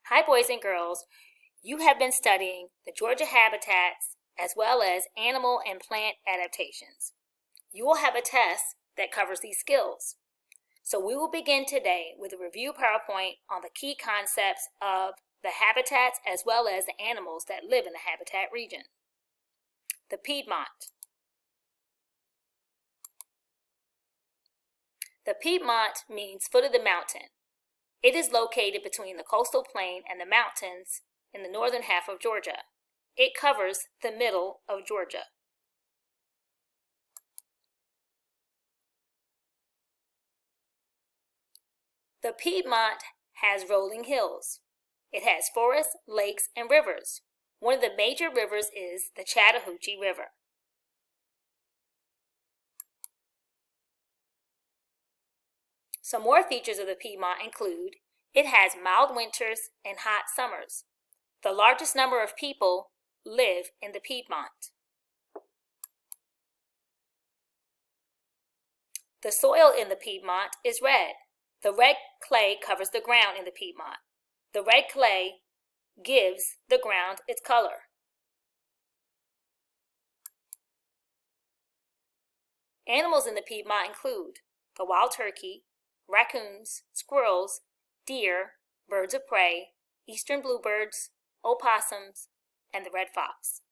Hi, boys and girls. You have been studying the Georgia habitats as well as animal and plant adaptations. You will have a test that covers these skills. So we will begin today with a review PowerPoint on the key concepts of the habitats as well as the animals that live in the habitat region. The Piedmont. The Piedmont means foot of the mountain. It is located between the coastal plain and the mountains in the northern half of Georgia. It covers the middle of Georgia. The Piedmont has rolling hills. It has forests, lakes, and rivers. One of the major rivers is the Chattahoochee River. Some more features of the Piedmont include it has mild winters and hot summers. The largest number of people live in the Piedmont. The soil in the Piedmont is red. The red clay covers the ground in the Piedmont. The red clay gives the ground its color. Animals in the Piedmont include the wild turkey, raccoons, squirrels, deer, birds of prey, eastern bluebirds, opossums, and the red fox.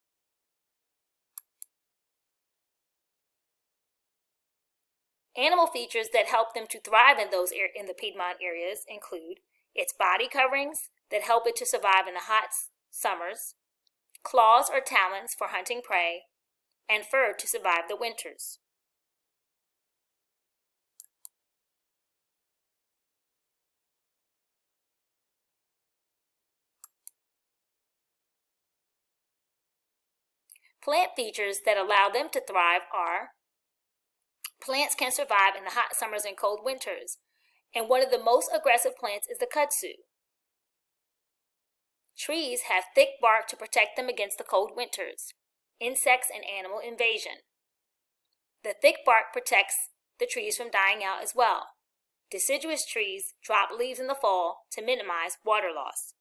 Animal features that help them to thrive in the Piedmont areas include its body coverings that help it to survive in the hot summers, claws or talons for hunting prey, and fur to survive the winters. Plant features that allow them to thrive are plants can survive in the hot summers and cold winters, and one of the most aggressive plants is the kudzu. Trees have thick bark to protect them against the cold winters, insects, and animal invasion. The thick bark protects the trees from dying out as well. Deciduous trees drop leaves in the fall to minimize water loss.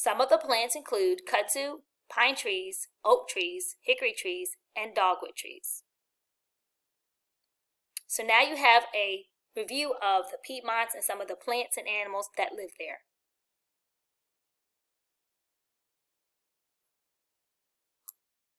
Some of the plants include kudzu, pine trees, oak trees, hickory trees, and dogwood trees. So now you have a review of the Piedmonts and some of the plants and animals that live there.